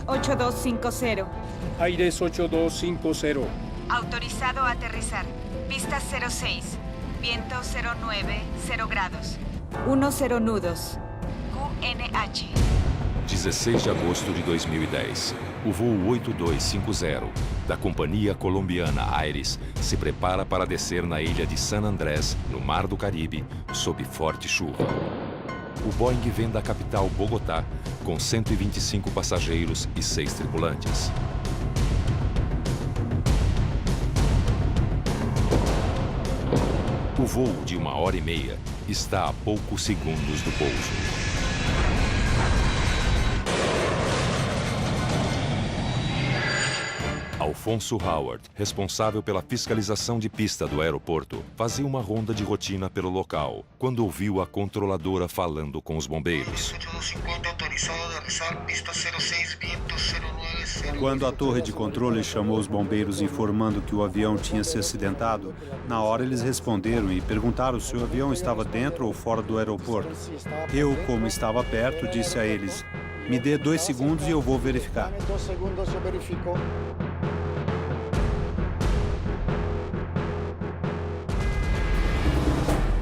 8250. Aires 8250. Autorizado a aterrizar. Pista 06. Viento 09, 0 grados. 10 nudos. QNH. 16 de agosto de 2010. O voo 8250 da companhia colombiana Aires se prepara para descer na ilha de San Andrés, no Mar do Caribe, sob forte chuva. O Boeing vem da capital Bogotá com 125 passageiros e 6 tripulantes. O voo de 1h30 está a poucos segundos do pouso. Alfonso Howard, responsável pela fiscalização de pista do aeroporto, fazia uma ronda de rotina pelo local, quando ouviu a controladora falando com os bombeiros. Quando a torre de controle chamou os bombeiros informando que o avião tinha se acidentado, na hora eles responderam e perguntaram se o avião estava dentro ou fora do aeroporto. Eu, como estava perto, disse a eles: "Me dê 2 segundos e eu vou verificar."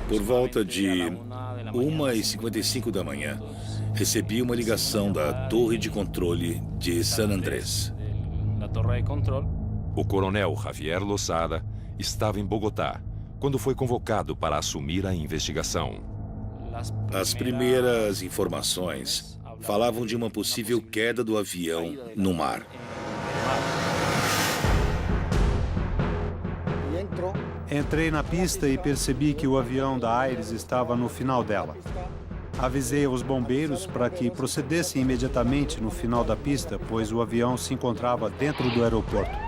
Por volta de 1h55 da manhã, recebi uma ligação da torre de controle de San Andrés. O coronel Javier Lozada estava em Bogotá quando foi convocado para assumir a investigação. As primeiras informações falavam de uma possível queda do avião no mar. Entrei na pista e percebi que o avião da Aires estava no final dela. Avisei aos bombeiros para que procedessem imediatamente no final da pista, pois o avião se encontrava dentro do aeroporto.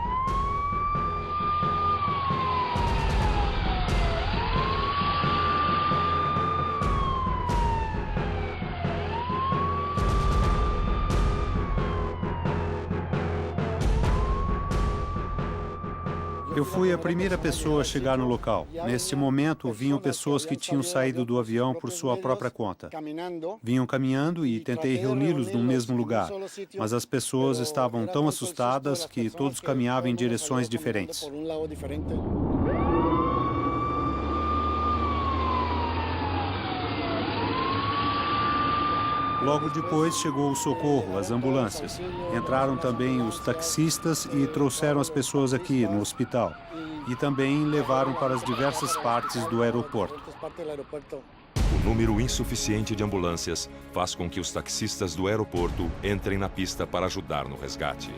Eu fui a primeira pessoa a chegar no local. Neste momento, vinham pessoas que tinham saído do avião por sua própria conta. Vinham caminhando e tentei reuni-los no mesmo lugar, mas as pessoas estavam tão assustadas que todos caminhavam em direções diferentes. Logo depois chegou o socorro, as ambulâncias. Entraram também os taxistas e trouxeram as pessoas aqui no hospital. E também levaram para as diversas partes do aeroporto. O número insuficiente de ambulâncias faz com que os taxistas do aeroporto entrem na pista para ajudar no resgate.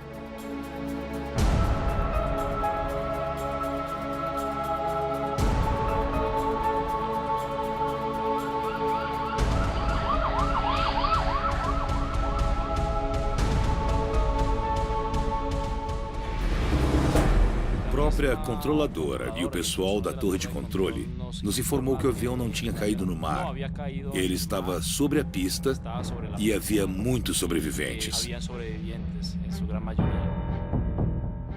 A própria controladora e o pessoal da torre de controle nos informou que o avião não tinha caído no mar. Ele estava sobre a pista e havia muitos sobreviventes.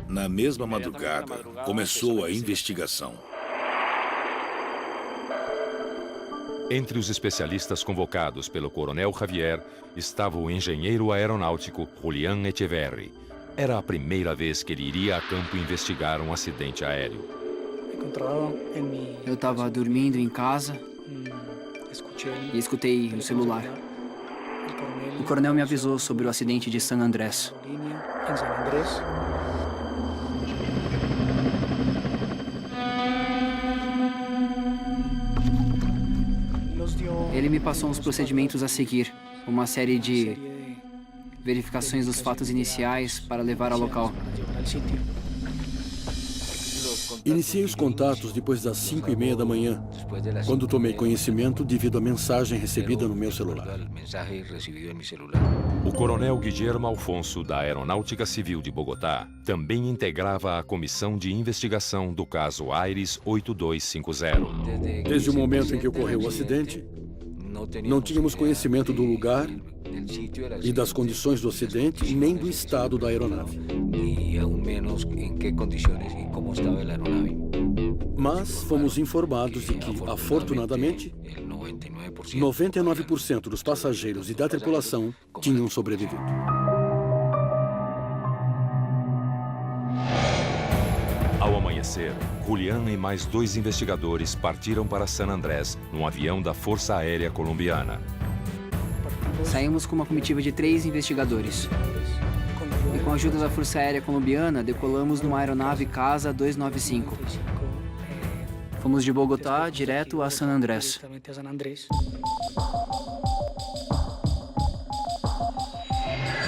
Na mesma madrugada, começou a investigação. Entre os especialistas convocados pelo coronel Javier estava o engenheiro aeronáutico Julián Echeverri. Era a primeira vez que ele iria a campo investigar um acidente aéreo. Eu estava dormindo em casa e escutei o celular. O coronel me avisou sobre o acidente de San Andrés. Ele me passou uns procedimentos a seguir, uma série de verificações dos fatos iniciais para levar ao local. Iniciei os contatos depois das 5h30 da manhã, quando tomei conhecimento devido à mensagem recebida no meu celular. O coronel Guillermo Alfonso, da Aeronáutica Civil de Bogotá, também integrava a comissão de investigação do caso Aires 8250. Desde o momento em que ocorreu o acidente, não tínhamos conhecimento do lugar e das condições do acidente, nem do estado da aeronave. Mas fomos informados de que, afortunadamente, 99% dos passageiros e da tripulação tinham sobrevivido. amanhecer, Julián e mais 2 investigadores partiram para San Andrés num avião da Força Aérea Colombiana. Saímos com uma comitiva de 3 investigadores. E com a ajuda da Força Aérea Colombiana, decolamos numa aeronave Casa 295. Fomos de Bogotá direto a San Andrés.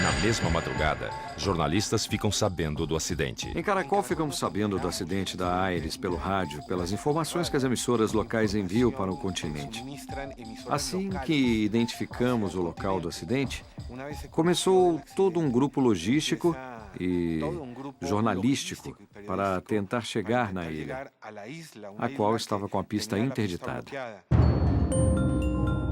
Na mesma madrugada, jornalistas ficam sabendo do acidente. Em Caracol, ficamos sabendo do acidente da Aeris pelo rádio, pelas informações que as emissoras locais enviam para o continente. Assim que identificamos o local do acidente, começou todo um grupo logístico e jornalístico para tentar chegar na ilha, a qual estava com a pista interditada.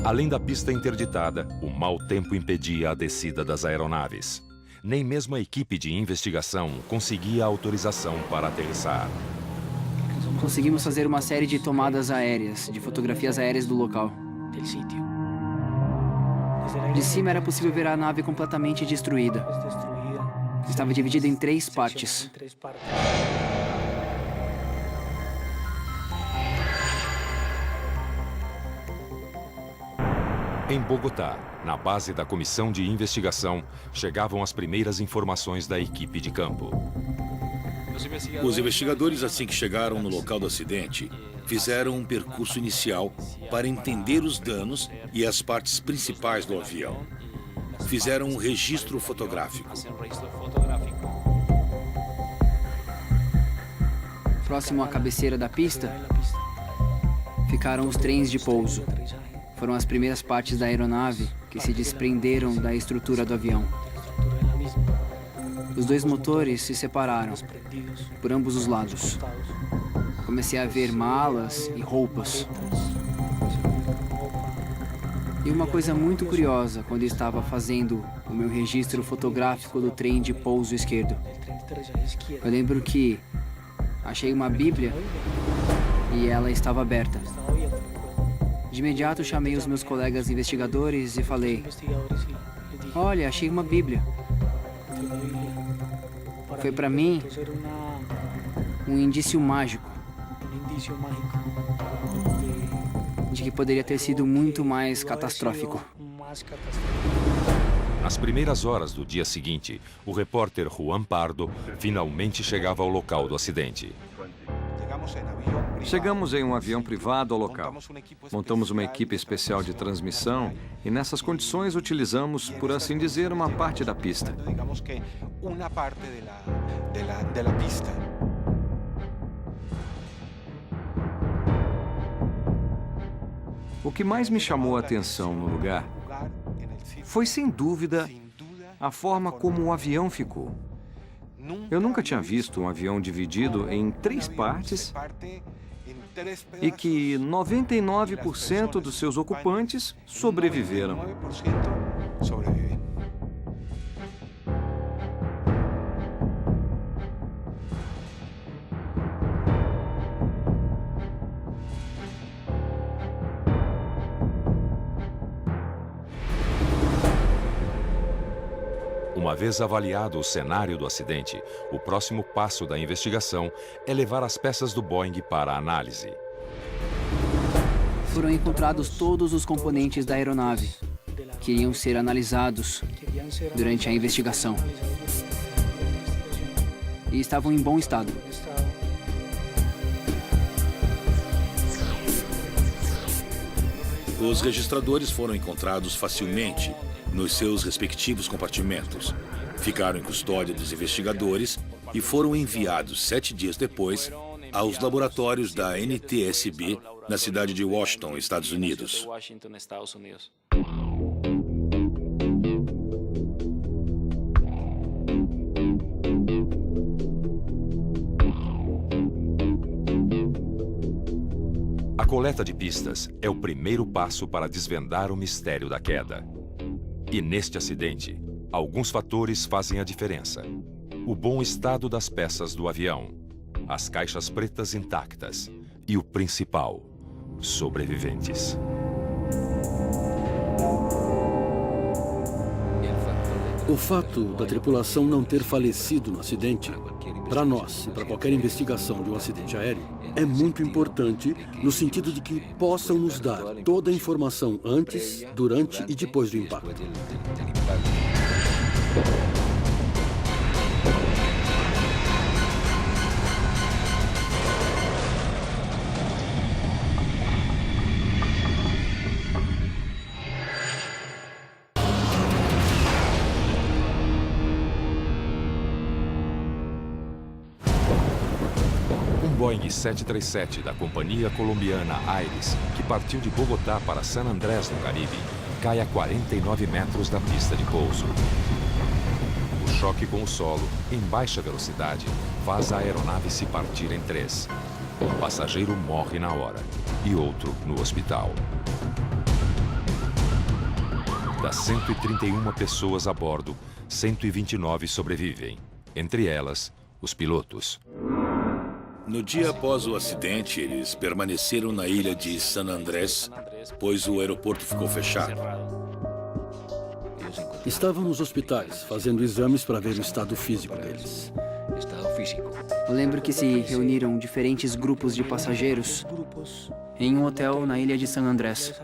Além da pista interditada, o mau tempo impedia a descida das aeronaves. Nem mesmo a equipe de investigação conseguia autorização para aterrissar. Conseguimos fazer uma série de tomadas aéreas, de fotografias aéreas do local. De cima era possível ver a nave completamente destruída. Estava dividida em 3 partes. Em Bogotá, na base da comissão de investigação, chegavam as primeiras informações da equipe de campo. Os investigadores, assim que chegaram no local do acidente, fizeram um percurso inicial para entender os danos e as partes principais do avião. Fizeram um registro fotográfico. Próximo à cabeceira da pista, ficaram os trens de pouso. Foram as primeiras partes da aeronave que se desprenderam da estrutura do avião. Os 2 motores se separaram por ambos os lados. Comecei a ver malas e roupas. E uma coisa muito curiosa quando eu estava fazendo o meu registro fotográfico do trem de pouso esquerdo. Eu lembro que achei uma Bíblia e ela estava aberta. De imediato chamei os meus colegas investigadores e falei: "Olha, achei uma Bíblia." Foi para mim um indício mágico de que poderia ter sido muito mais catastrófico. Nas primeiras horas do dia seguinte, o repórter Juan Pardo finalmente chegava ao local do acidente. Chegamos em um avião privado ao local. Montamos uma equipe especial de transmissão e, nessas condições, utilizamos, por assim dizer, uma parte da pista. O que mais me chamou a atenção no lugar foi, sem dúvida, a forma como o avião ficou. Eu nunca tinha visto um avião dividido em 3 partes e que 99% dos seus ocupantes sobreviveram. Uma vez avaliado o cenário do acidente, o próximo passo da investigação é levar as peças do Boeing para análise. Foram encontrados todos os componentes da aeronave, que iriam ser analisados durante a investigação. E estavam em bom estado. Os registradores foram encontrados facilmente nos seus respectivos compartimentos. Ficaram em custódia dos investigadores e foram enviados 7 dias depois aos laboratórios da NTSB na cidade de Washington, Estados Unidos. A coleta de pistas é o primeiro passo para desvendar o mistério da queda. E neste acidente, alguns fatores fazem a diferença. O bom estado das peças do avião, as caixas pretas intactas e o principal, sobreviventes. O fato da tripulação não ter falecido no acidente Para nós e para qualquer investigação de um acidente aéreo, é muito importante no sentido de que possam nos dar toda a informação antes, durante e depois do impacto. Boeing 737 da companhia colombiana Aires, que partiu de Bogotá para San Andrés, no Caribe, cai a 49 metros da pista de pouso. O choque com o solo, em baixa velocidade, faz a aeronave se partir em três. Um passageiro morre na hora e outro no hospital. Das 131 pessoas a bordo, 129 sobrevivem, entre elas, os pilotos. No dia após o acidente, eles permaneceram na ilha de San Andrés, pois o aeroporto ficou fechado. Estavam nos hospitais, fazendo exames para ver o estado físico deles. Eu lembro que se reuniram diferentes grupos de passageiros em um hotel na ilha de San Andrés.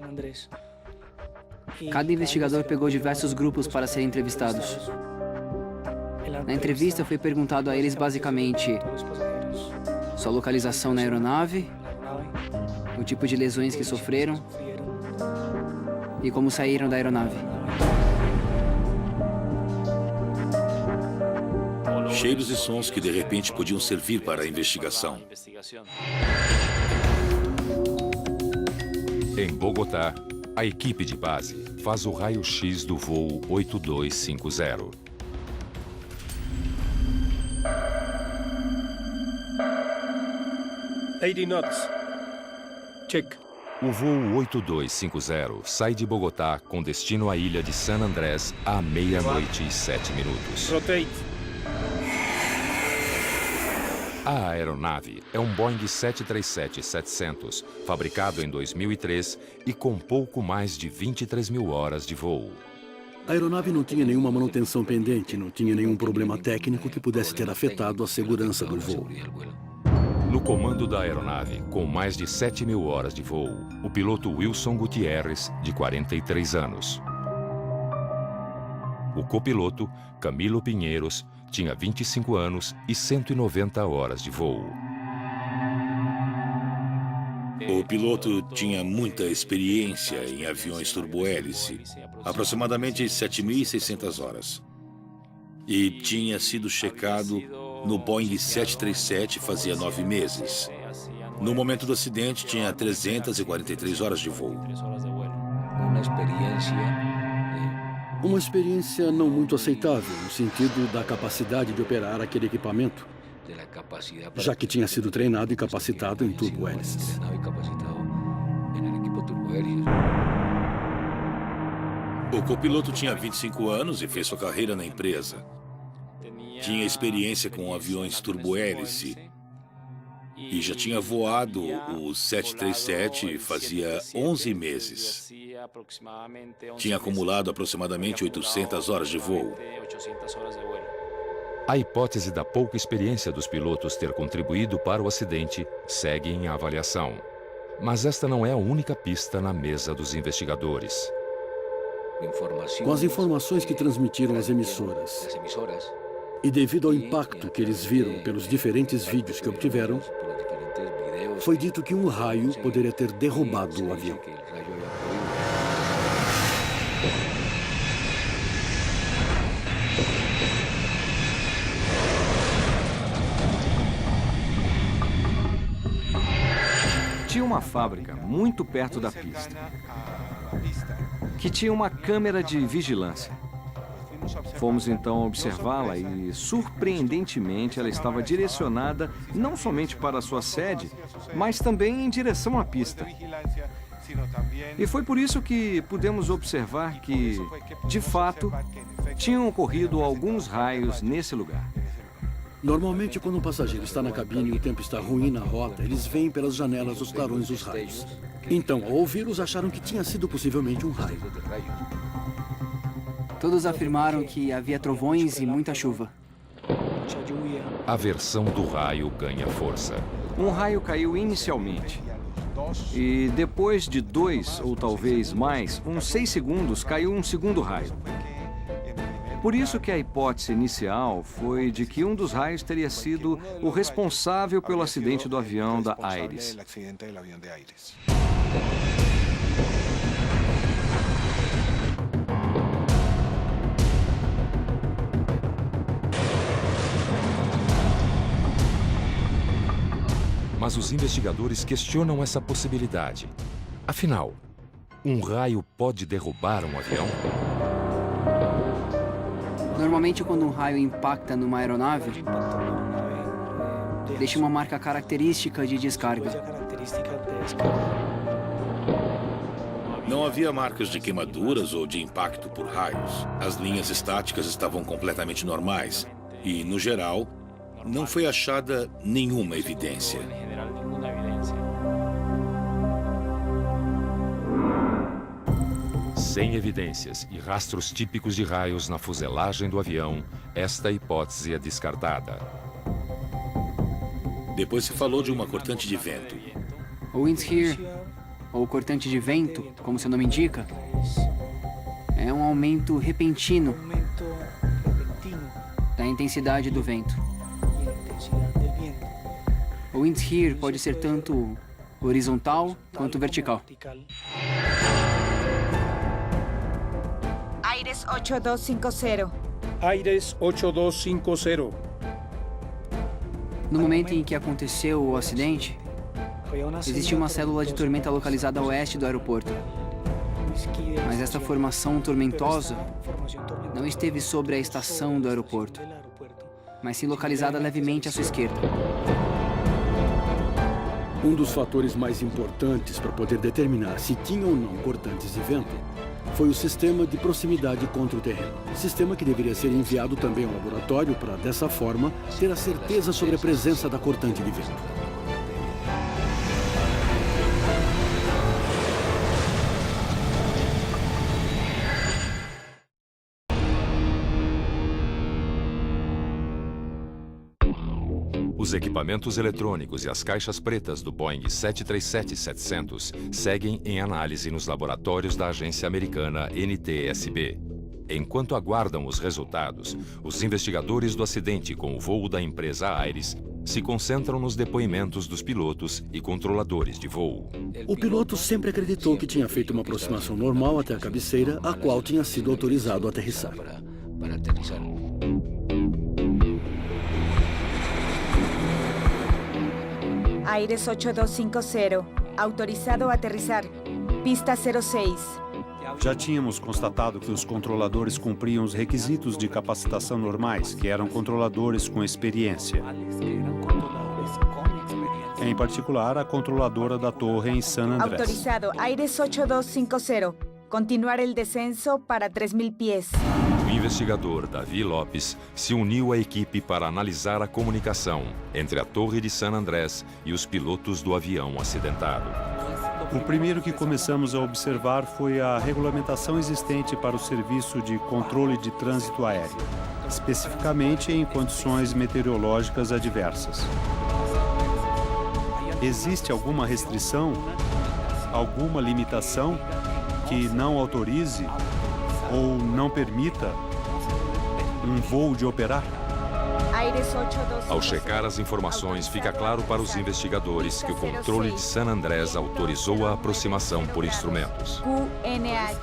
Cada investigador pegou diversos grupos para serem entrevistados. Na entrevista foi perguntado a eles basicamente sua localização na aeronave, o tipo de lesões que sofreram e como saíram da aeronave. Cheiros e sons que de repente podiam servir para a investigação. Em Bogotá, a equipe de base faz o raio-x do voo 8250. knots. Check. O voo 8250 sai de Bogotá com destino à ilha de San Andrés à 00:07. Rotate. A aeronave é um Boeing 737-700, fabricado em 2003 e com pouco mais de 23 mil horas de voo. A aeronave não tinha nenhuma manutenção pendente, não tinha nenhum problema técnico que pudesse ter afetado a segurança do voo. No comando da aeronave, com mais de 7 mil horas de voo, o piloto Wilson Gutierrez, de 43 anos. O copiloto, Camilo Pinheiros, tinha 25 anos e 190 horas de voo. O piloto tinha muita experiência em aviões turbohélice, aproximadamente 7.600 horas. E tinha sido checado no Boeing 737 fazia 9 meses. No momento do acidente, tinha 343 horas de voo. Uma experiência não muito aceitável, no sentido da capacidade de operar aquele equipamento, já que tinha sido treinado e capacitado em turbohélices. O copiloto tinha 25 anos e fez sua carreira na empresa. Tinha experiência com aviões turbohélice e já tinha voado o 737 fazia 11 meses. Tinha acumulado aproximadamente 800 horas de voo. A hipótese da pouca experiência dos pilotos ter contribuído para o acidente segue em avaliação. Mas esta não é a única pista na mesa dos investigadores. Com as informações que transmitiram as emissoras e devido ao impacto que eles viram pelos diferentes vídeos que obtiveram, foi dito que um raio poderia ter derrubado o avião. Tinha uma fábrica muito perto da pista, que tinha uma câmera de vigilância. Fomos então observá-la e, surpreendentemente, ela estava direcionada não somente para a sua sede, mas também em direção à pista. E foi por isso que pudemos observar que, de fato, tinham ocorrido alguns raios nesse lugar. Normalmente, quando um passageiro está na cabine e o tempo está ruim na rota, eles veem pelas janelas os clarões dos raios. Então, ao ouvi-los, acharam que tinha sido possivelmente um raio. Todos afirmaram que havia trovões e muita chuva. A versão do raio ganha força. Um raio caiu inicialmente. E depois de 2 ou talvez mais, uns 6 segundos, caiu um segundo raio. Por isso que a hipótese inicial foi de que um dos raios teria sido o responsável pelo acidente do avião da Aires. Mas os investigadores questionam essa possibilidade. Afinal, um raio pode derrubar um avião? Normalmente, quando um raio impacta numa aeronave, deixa uma marca característica de descarga. Não havia marcas de queimaduras ou de impacto por raios. As linhas estáticas estavam completamente normais e, no geral, não foi achada nenhuma evidência. Sem evidências e rastros típicos de raios na fuselagem do avião, esta hipótese é descartada. Depois se falou de uma cortante de vento. O wind shear, ou cortante de vento, como seu nome indica, é um aumento repentino da intensidade do vento. O wind shear pode ser tanto horizontal quanto vertical. Aires 8250. Aires 8250. No momento em que aconteceu o acidente, existia uma célula de tormenta localizada a oeste do aeroporto. Mas essa formação tormentosa não esteve sobre a estação do aeroporto, mas sim localizada levemente à sua esquerda. Um dos fatores mais importantes para poder determinar se tinha ou não cortantes de vento foi o sistema de proximidade contra o terreno. Sistema que deveria ser enviado também ao laboratório para, dessa forma, ter a certeza sobre a presença da cortante de vento. Os equipamentos eletrônicos e as caixas pretas do Boeing 737-700 seguem em análise nos laboratórios da agência americana NTSB. Enquanto aguardam os resultados, os investigadores do acidente com o voo da empresa Aires se concentram nos depoimentos dos pilotos e controladores de voo. O piloto sempre acreditou que tinha feito uma aproximação normal até a cabeceira, a qual tinha sido autorizado a aterrissar. Aires 8250. Autorizado a aterrizar. Pista 06. Já tínhamos constatado que os controladores cumpriam os requisitos de capacitação normais, que eram controladores com experiência. Em particular, a controladora da torre em San Andrés. Autorizado. Aires 8250. Continuar el descenso para 3.000 pies. O investigador Davi Lopes se uniu à equipe para analisar a comunicação entre a torre de San Andrés e os pilotos do avião acidentado. O primeiro que começamos a observar foi a regulamentação existente para o serviço de controle de trânsito aéreo, especificamente em condições meteorológicas adversas. Existe alguma restrição, alguma limitação que não autorize ou não permita um voo de operar? Ao checar as informações, fica claro para os investigadores que o controle de San Andrés autorizou a aproximação por instrumentos.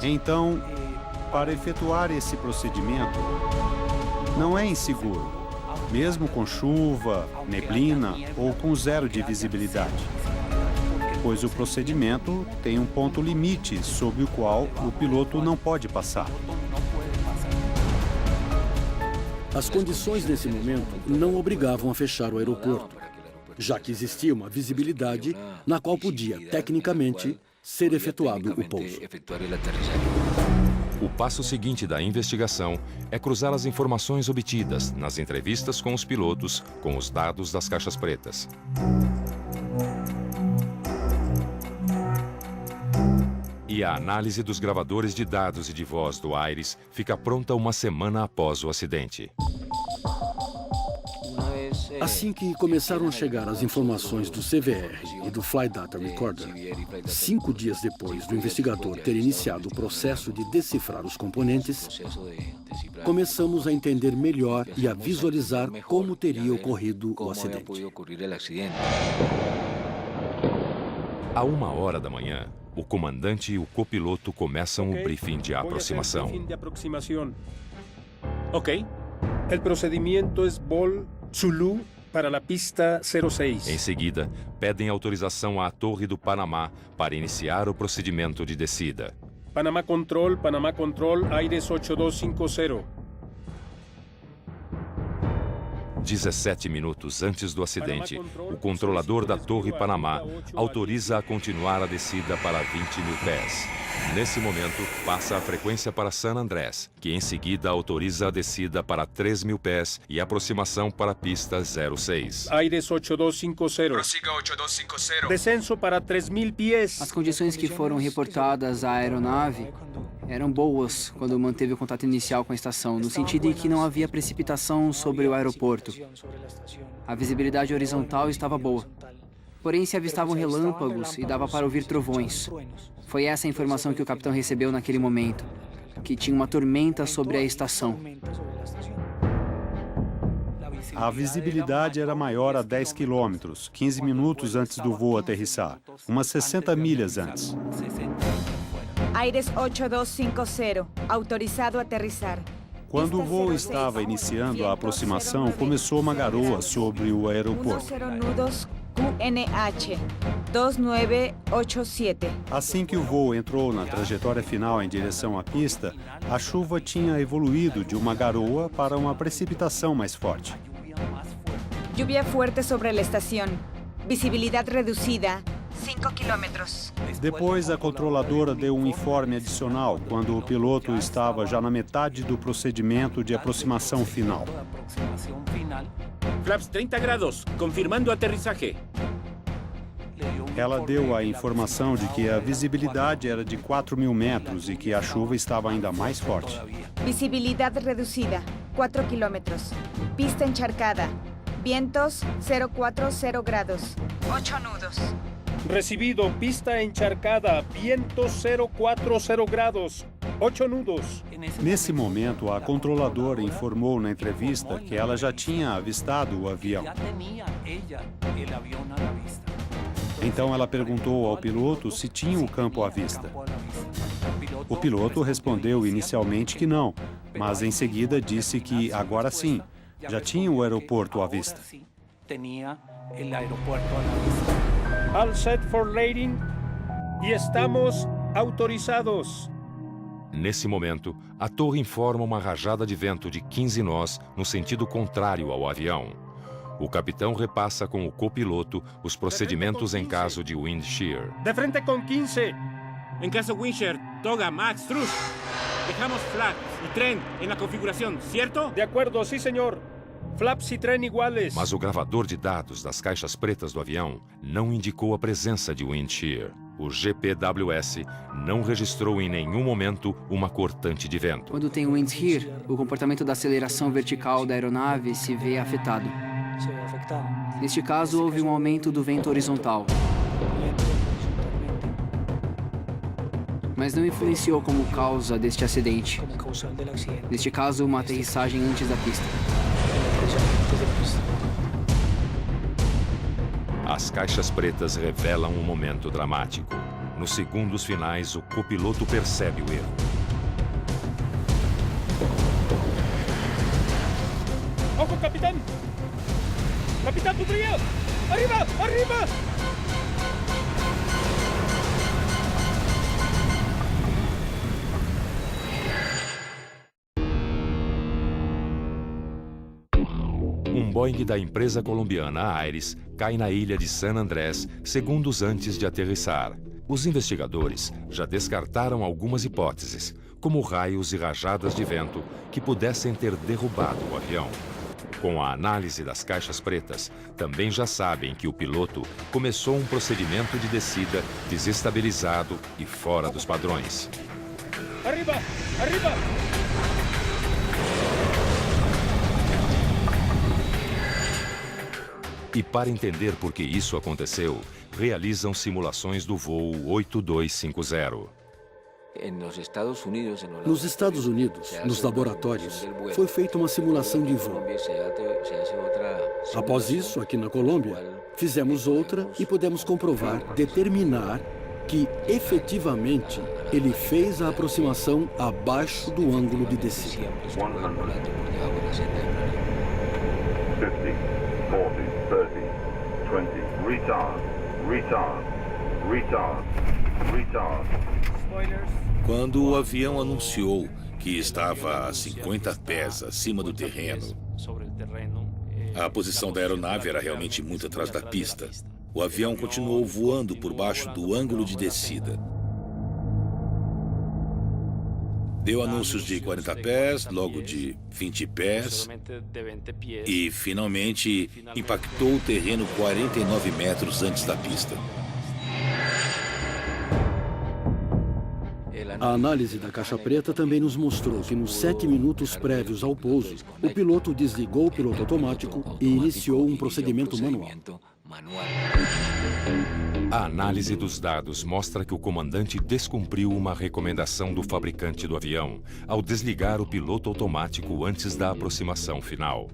Então, para efetuar esse procedimento, não é inseguro, mesmo com chuva, neblina ou com zero de visibilidade, pois o procedimento tem um ponto limite sob o qual o piloto não pode passar. As condições nesse momento não obrigavam a fechar o aeroporto, já que existia uma visibilidade na qual podia, tecnicamente, ser efetuado o pouso. O passo seguinte da investigação é cruzar as informações obtidas nas entrevistas com os pilotos com os dados das caixas pretas. E a análise dos gravadores de dados e de voz do Aires fica pronta uma semana após o acidente. Assim que começaram a chegar as informações do CVR e do Flight Data Recorder, 5 dias depois do investigador ter iniciado o processo de decifrar os componentes, começamos a entender melhor e a visualizar como teria ocorrido o acidente. À 1h da manhã, o comandante e o copiloto começam o briefing de aproximação. Ok. El procedimiento es Vol Zulu para a pista 06. Em seguida, pedem autorização à Torre do Panamá para iniciar o procedimento de descida. Panamá Control, Aires 8250. 17 minutos antes do acidente, o controlador da Torre Panamá autoriza a continuar a descida para 20 mil pés. Nesse momento, passa a frequência para San Andrés, que em seguida autoriza a descida para 3 mil pés e aproximação para a pista 06. Aires 8250. Prosiga 8250. Descenso para 3.000 pies. As condições que foram reportadas à aeronave eram boas quando manteve o contato inicial com a estação, no sentido em que não havia precipitação sobre o aeroporto. A visibilidade horizontal estava boa. Porém, se avistavam relâmpagos e dava para ouvir trovões. Foi essa a informação que o capitão recebeu naquele momento, que tinha uma tormenta sobre a estação. A visibilidade era maior a 10 quilômetros, 15 minutos antes do voo aterrissar, umas 60 milhas antes. Aires 8250, autorizado a aterrissar. Quando o voo estava iniciando a aproximação, começou uma garoa sobre o aeroporto. 10 nudos QNH 2987. Assim que o voo entrou na trajetória final em direção à pista, a chuva tinha evoluído de uma garoa para uma precipitação mais forte. Lluvia fuerte sobre a estação. Visibilidade reduzida, 5 quilômetros. Depois, a controladora deu um informe adicional quando o piloto estava já na metade do procedimento de aproximação final. Flaps 30 grados, confirmando aterrizaje. Ela deu a informação de que a visibilidade era de 4.000 metros e que a chuva estava ainda mais forte. Visibilidade reduzida, 4 quilômetros. Pista encharcada. Vientos 040 grados. 8 nudos. Recibido, pista encharcada, viento 040 grados, 8 nudos. Nesse momento, a controladora informou na entrevista que ela já tinha avistado o avião. Então ela perguntou ao piloto se tinha o campo à vista. O piloto respondeu inicialmente que não, mas em seguida disse que agora sim, já tinha o aeroporto à vista. All set for landing e estamos autorizados. Nesse momento, a torre informa uma rajada de vento de 15 nós no sentido contrário ao avião. O capitão repassa com o copiloto os procedimentos em caso de wind shear. De frente com 15. En caso wind shear, toga, max, thrust. Dejamos flaps y tren en la configuración, ¿cierto? De acordo, sim, senhor. Flaps e trem iguales. Mas o gravador de dados das caixas pretas do avião não indicou a presença de wind shear. O GPWS não registrou em nenhum momento uma cortante de vento. Quando tem wind shear, o comportamento da aceleração vertical da aeronave se vê afetado. Neste caso, houve um aumento do vento horizontal. Mas não influenciou como causa deste acidente. Neste caso, uma aterrissagem antes da pista. As caixas pretas revelam um momento dramático. Nos segundos finais, o copiloto percebe o erro. Ojo, capitão! Capitão do brilho! Arriba! Arriba! Um Boeing da empresa colombiana Aires cai na ilha de San Andrés segundos antes de aterrissar. Os investigadores já descartaram algumas hipóteses, como raios e rajadas de vento que pudessem ter derrubado o avião. Com a análise das caixas pretas, também já sabem que o piloto começou um procedimento de descida desestabilizado e fora dos padrões. Arriba! Arriba! E para entender por que isso aconteceu, realizam simulações do voo 8250. Nos Estados Unidos, nos laboratórios, foi feita uma simulação de voo. Após isso, aqui na Colômbia, fizemos outra e pudemos comprovar, determinar que, efetivamente, ele fez a aproximação abaixo do ângulo de descida. 100, 50, 40, 30, 20, retard, retard, retard, retard. Quando o avião anunciou que estava a 50 pés acima do terreno, a posição da aeronave era realmente muito atrás da pista. O avião continuou voando por baixo do ângulo de descida. Deu anúncios de 40 pés, logo de 20 pés e, finalmente, impactou o terreno 49 metros antes da pista. A análise da caixa preta também nos mostrou que nos 7 minutos prévios ao pouso, o piloto desligou o piloto automático e iniciou um procedimento manual. A análise dos dados mostra que o comandante descumpriu uma recomendação do fabricante do avião ao desligar o piloto automático antes da aproximação final.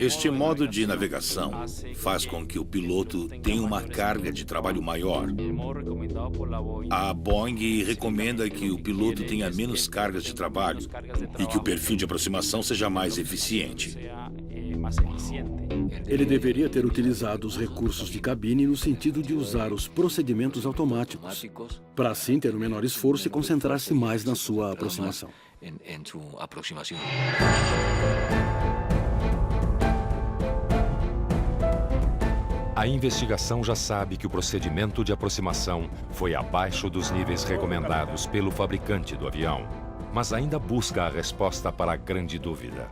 Este modo de navegação faz com que o piloto tenha uma carga de trabalho maior. A Boeing recomenda que o piloto tenha menos cargas de trabalho e que o perfil de aproximação seja mais eficiente. Ele deveria ter utilizado os recursos de cabine no sentido de usar os procedimentos automáticos, para assim ter um menor esforço e concentrar-se mais na sua aproximação. A investigação já sabe que o procedimento de aproximação foi abaixo dos níveis recomendados pelo fabricante do avião, mas ainda busca a resposta para a grande dúvida.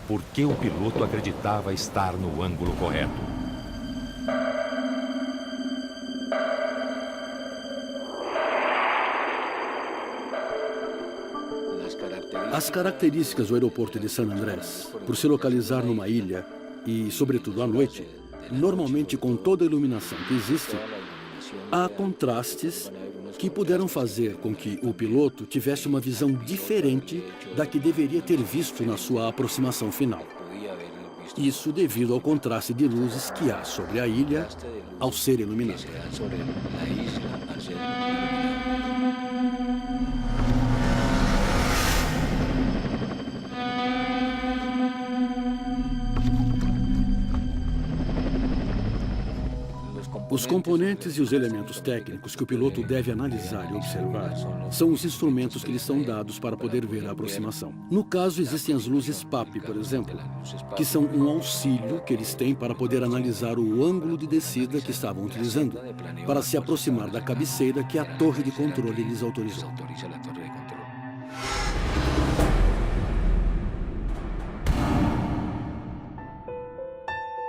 Por que o piloto acreditava estar no ângulo correto? As características do aeroporto de San Andrés, por se localizar numa ilha e, sobretudo à noite, normalmente com toda a iluminação que existe, há contrastes que puderam fazer com que o piloto tivesse uma visão diferente da que deveria ter visto na sua aproximação final. Isso devido ao contraste de luzes que há sobre a ilha ao ser iluminada. Os componentes e os elementos técnicos que o piloto deve analisar e observar são os instrumentos que lhes são dados para poder ver a aproximação. No caso, existem as luzes PAP, por exemplo, que são um auxílio que eles têm para poder analisar o ângulo de descida que estavam utilizando, para se aproximar da cabeceira que a torre de controle lhes autorizou.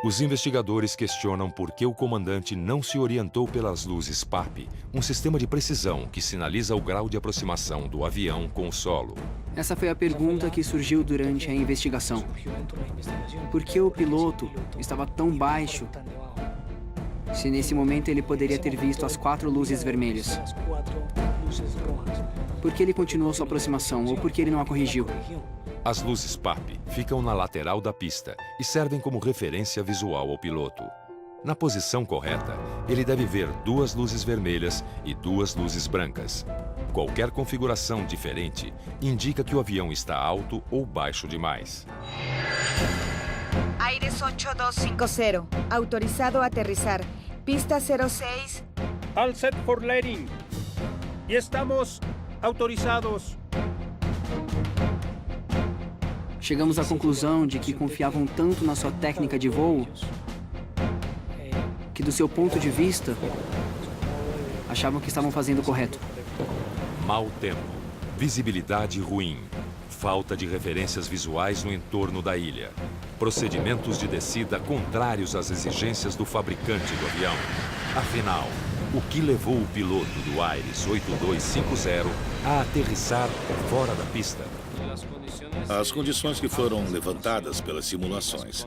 Os investigadores questionam por que o comandante não se orientou pelas luzes PAP, um sistema de precisão que sinaliza o grau de aproximação do avião com o solo. Essa foi a pergunta que surgiu durante a investigação. Por que o piloto estava tão baixo se nesse momento ele poderia ter visto as 4 luzes vermelhas? Por que ele continuou sua aproximação ou por que ele não a corrigiu? As luzes PAP ficam na lateral da pista e servem como referência visual ao piloto. Na posição correta, ele deve ver 2 luzes vermelhas e 2 luzes brancas. Qualquer configuração diferente indica que o avião está alto ou baixo demais. Aires 8250, autorizado a aterrizar. Pista 06. All set for landing. Y estamos autorizados. Chegamos à conclusão de que confiavam tanto na sua técnica de voo que, do seu ponto de vista, achavam que estavam fazendo o correto. Mau tempo, visibilidade ruim, falta de referências visuais no entorno da ilha, procedimentos de descida contrários às exigências do fabricante do avião. Afinal, o que levou o piloto do Aires 8250 a aterrissar fora da pista? As condições que foram levantadas pelas simulações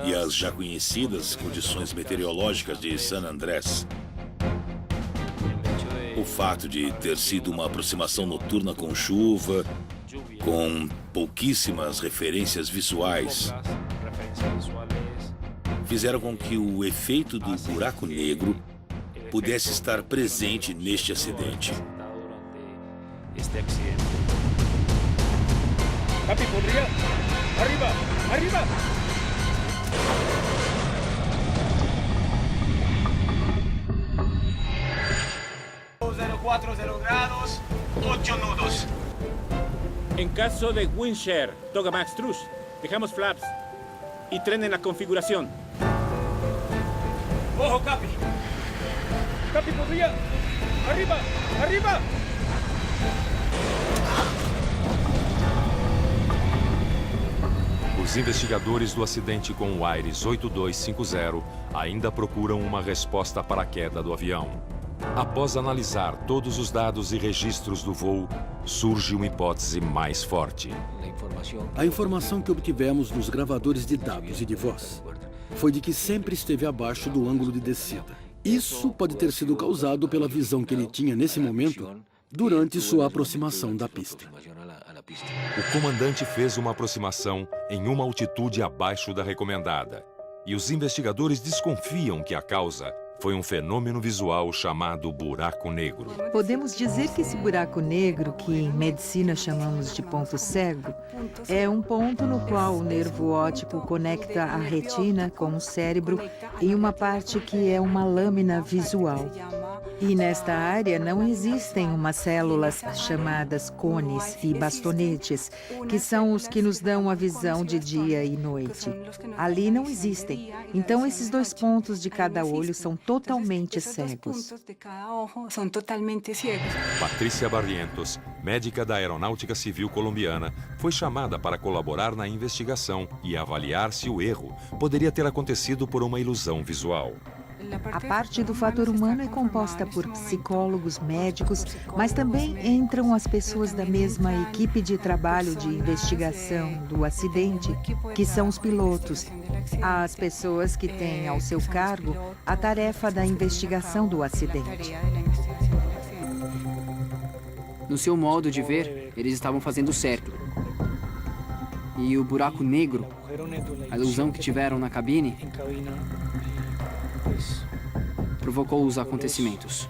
e as já conhecidas condições meteorológicas de San Andrés, o fato de ter sido uma aproximação noturna com chuva, com pouquíssimas referências visuais, fizeram com que o efeito do buraco negro pudesse estar presente neste acidente. Capi, podría. Arriba, arriba. grados, 8 nudos. En caso de wind shear, Toga Max Truss, dejamos flaps y tren en la configuración. ¡Ojo, Capi! Capi, podría. Arriba, arriba. Os investigadores do acidente com o Aires 8250 ainda procuram uma resposta para a queda do avião. Após analisar todos os dados e registros do voo, surge uma hipótese mais forte. A informação que obtivemos nos gravadores de dados e de voz foi de que sempre esteve abaixo do ângulo de descida. Isso pode ter sido causado pela visão que ele tinha nesse momento durante sua aproximação da pista. O comandante fez uma aproximação em uma altitude abaixo da recomendada. E os investigadores desconfiam que a causa foi um fenômeno visual chamado buraco negro. Podemos dizer que esse buraco negro, que em medicina chamamos de ponto cego, é um ponto no qual o nervo óptico conecta a retina com o cérebro em uma parte que é uma lâmina visual. E nesta área não existem umas células chamadas cones e bastonetes, que são os que nos dão a visão de dia e noite. Ali não existem. Então esses dois pontos de cada olho são totalmente cegos. Patrícia Barrientos, médica da Aeronáutica Civil Colombiana, foi chamada para colaborar na investigação e avaliar se o erro poderia ter acontecido por uma ilusão visual. A parte do fator humano é composta por psicólogos, médicos, mas também entram as pessoas da mesma equipe de trabalho de investigação do acidente, que são os pilotos, as pessoas que têm ao seu cargo a tarefa da investigação do acidente. No seu modo de ver, eles estavam fazendo certo. E o buraco negro, a ilusão que tiveram na cabine, provocou os acontecimentos.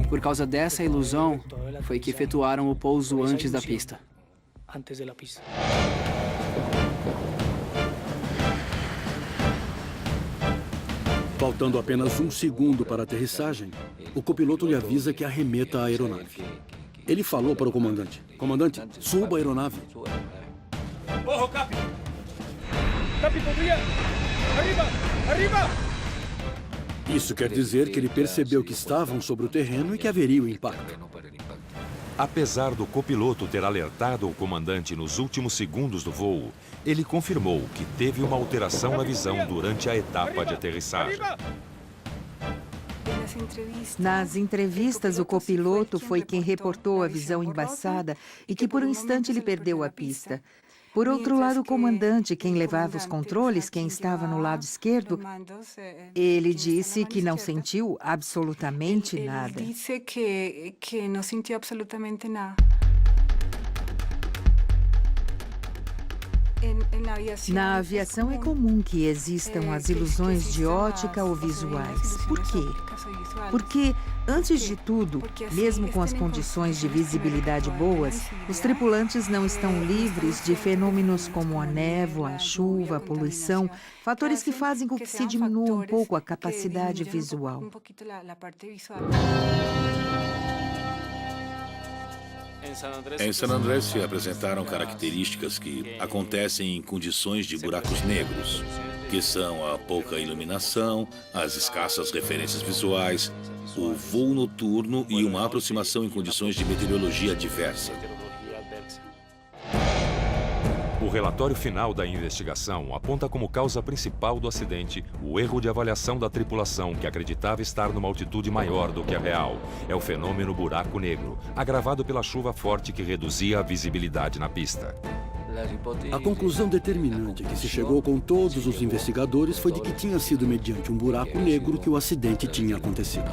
Por causa dessa ilusão, foi que efetuaram o pouso antes da pista. Faltando apenas um segundo para a aterrissagem, o copiloto lhe avisa que arremeta a aeronave. Ele falou para o comandante: "Comandante, suba a aeronave." Ojo, Capi. Capi, podría. Arriba, arriba. Isso quer dizer que ele percebeu que estavam sobre o terreno e que haveria o impacto. Apesar do copiloto ter alertado o comandante nos últimos segundos do voo, ele confirmou que teve uma alteração na visão durante a etapa de aterrissagem. Nas entrevistas, o copiloto foi quem reportou a visão embaçada e que por um instante ele perdeu a pista. Por outro lado, o comandante, quem levava os controles, quem estava no lado esquerdo, ele disse que não sentiu absolutamente nada. Na aviação é comum que existam as ilusões de ótica ou visuais. Por quê? Porque, antes de tudo, mesmo com as condições de visibilidade boas, os tripulantes não estão livres de fenômenos como a névoa, a chuva, a poluição, fatores que fazem com que se diminua um pouco a capacidade visual. Em San Andrés se apresentaram características que acontecem em condições de buracos negros, que são a pouca iluminação, as escassas referências visuais, o voo noturno e uma aproximação em condições de meteorologia adversa. O relatório final da investigação aponta como causa principal do acidente o erro de avaliação da tripulação, que acreditava estar numa altitude maior do que a real. É o fenômeno buraco negro, agravado pela chuva forte que reduzia a visibilidade na pista. A conclusão determinante que se chegou com todos os investigadores foi de que tinha sido mediante um buraco negro que o acidente tinha acontecido.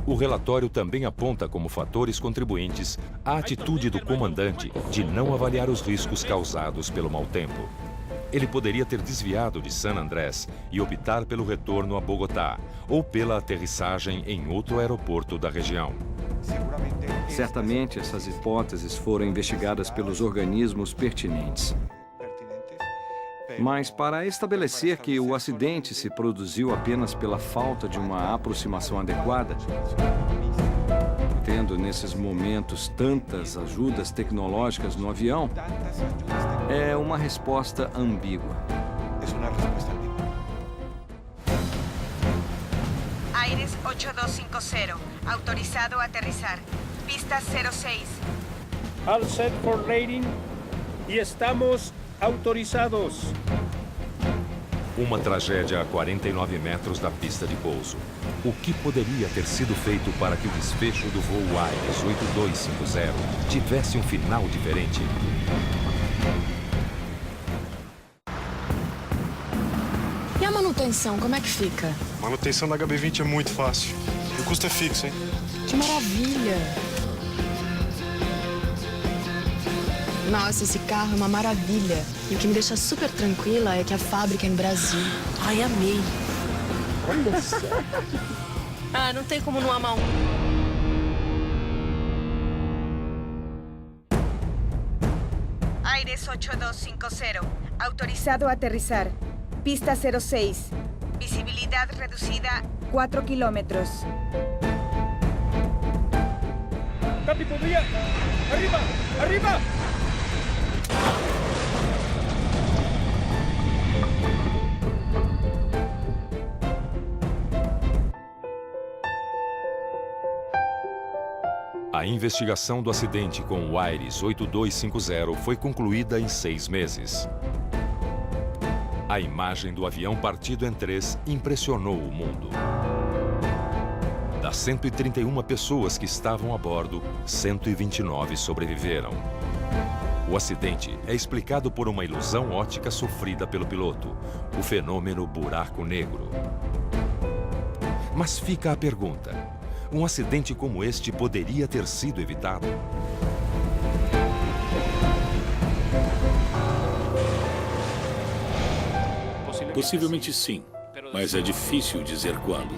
O relatório também aponta como fatores contribuintes a atitude do comandante de não avaliar os riscos causados pelo mau tempo. Ele poderia ter desviado de San Andrés e optar pelo retorno a Bogotá ou pela aterrissagem em outro aeroporto da região. Certamente, essas hipóteses foram investigadas pelos organismos pertinentes. Mas para estabelecer que o acidente se produziu apenas pela falta de uma aproximação adequada, tendo nesses momentos tantas ajudas tecnológicas no avião, é uma resposta ambígua. Aires 8250, autorizado a aterrizar. Pista 06. All set for landing y estamos autorizados. Uma tragédia a 49 metros da pista de pouso. O que poderia ter sido feito para que o desfecho do voo Aires 8250 tivesse um final diferente? E a manutenção, como é que fica? A manutenção da HB20 é muito fácil. O custo é fixo, hein? Que maravilha! Nossa, esse carro é uma maravilha. E o que me deixa super tranquila é que a fábrica é no Brasil. Ai, amei. Olha só. Ah, não tem como não amar um. Aires 8250, autorizado a aterrizar. Pista 06. Visibilidad reducida 4 kilómetros. Capi, podría. ¡Arriba! ¡Arriba! A investigação do acidente com o Aires 8250 foi concluída em 6 meses. A imagem do avião partido em 3 impressionou o mundo. Das 131 pessoas que estavam a bordo, 129 sobreviveram. O acidente é explicado por uma ilusão óptica sofrida pelo piloto, o fenômeno buraco negro. Mas fica a pergunta: um acidente como este poderia ter sido evitado? Possivelmente sim, mas é difícil dizer quando.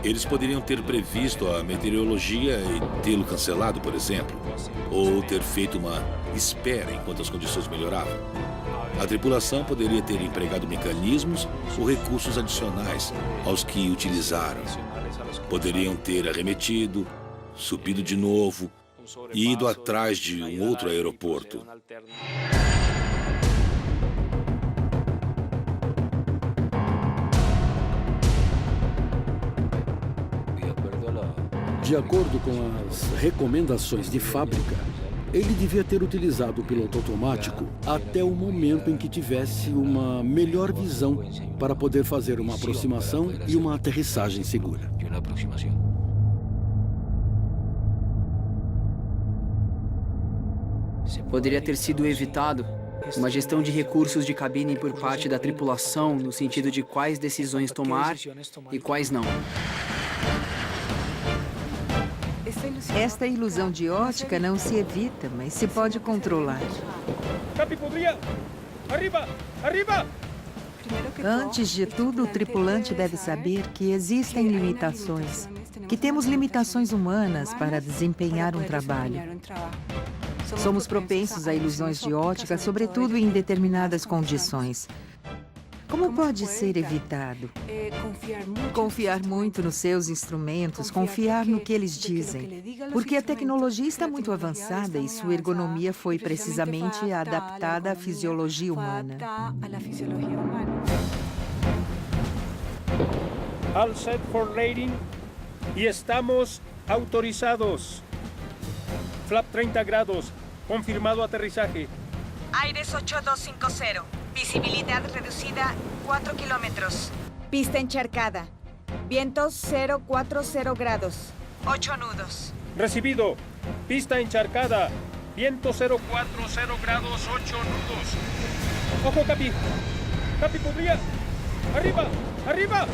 Eles poderiam ter previsto a meteorologia e tê-lo cancelado, por exemplo, ou ter feito uma espera enquanto as condições melhoravam. A tripulação poderia ter empregado mecanismos ou recursos adicionais aos que utilizaram. Poderiam ter arremetido, subido de novo e ido atrás de um outro aeroporto. De acordo com as recomendações de fábrica, ele devia ter utilizado o piloto automático até o momento em que tivesse uma melhor visão para poder fazer uma aproximação e uma aterrissagem segura. Poderia ter sido evitado uma gestão de recursos de cabine por parte da tripulação, no sentido de quais decisões tomar e quais não. Esta ilusão de ótica não se evita, mas se pode controlar. Capi, podría. ¡Arriba! ¡Arriba! Antes de tudo, o tripulante deve saber que existem limitações, que temos limitações humanas para desempenhar um trabalho. Somos propensos a ilusões de ótica, sobretudo em determinadas condições. Como pode ser evitado? Confiar muito nos seus instrumentos, confiar no que eles dizem. Porque a tecnologia está muito avançada e sua ergonomia foi precisamente adaptada à fisiologia humana. All set for landing y estamos autorizados. Flap 30 grados, Confirmado aterrizaje. Aires 8250. Visibilidad reducida 4 kilómetros. Pista encharcada. Vientos 040 grados. 8 nudos. Recibido. Pista encharcada. Viento 040 grados, 8 nudos. ¡Ojo, Capi! ¡Capi, podría! ¡Arriba! ¡Arriba!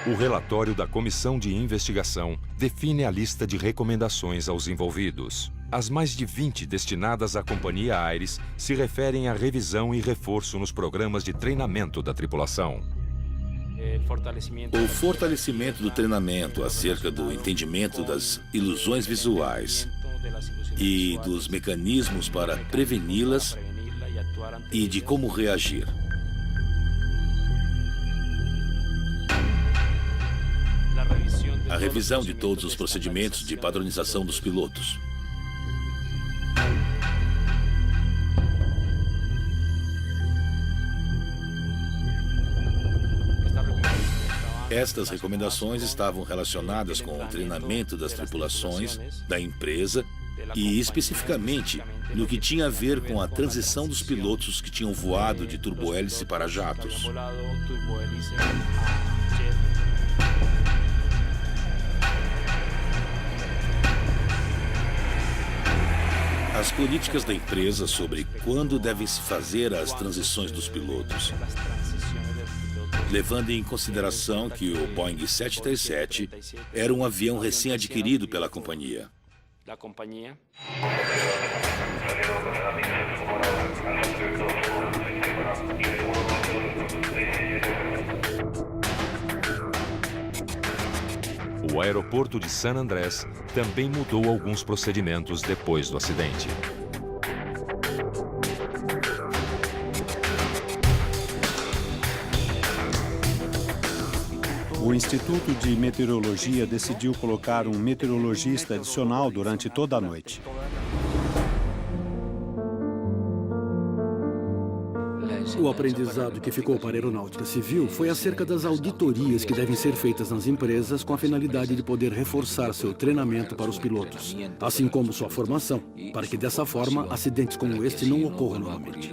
O relatório da Comissão de Investigação define a lista de recomendações aos envolvidos. As mais de 20 destinadas à Companhia Aires se referem à revisão e reforço nos programas de treinamento da tripulação. O fortalecimento do treinamento acerca do entendimento das ilusões visuais e dos mecanismos para preveni-las e de como reagir. A revisão de todos os procedimentos de padronização dos pilotos. Estas recomendações estavam relacionadas com o treinamento das tripulações, da empresa e, especificamente, no que tinha a ver com a transição dos pilotos que tinham voado de turbohélice para jatos. As políticas da empresa sobre quando devem se fazer as transições dos pilotos, levando em consideração que o Boeing 737 era um avião recém-adquirido pela companhia. O aeroporto de San Andrés também mudou alguns procedimentos depois do acidente. O Instituto de Meteorologia decidiu colocar um meteorologista adicional durante toda a noite. O aprendizado que ficou para a aeronáutica civil foi acerca das auditorias que devem ser feitas nas empresas com a finalidade de poder reforçar seu treinamento para os pilotos, assim como sua formação, para que dessa forma acidentes como este não ocorram novamente.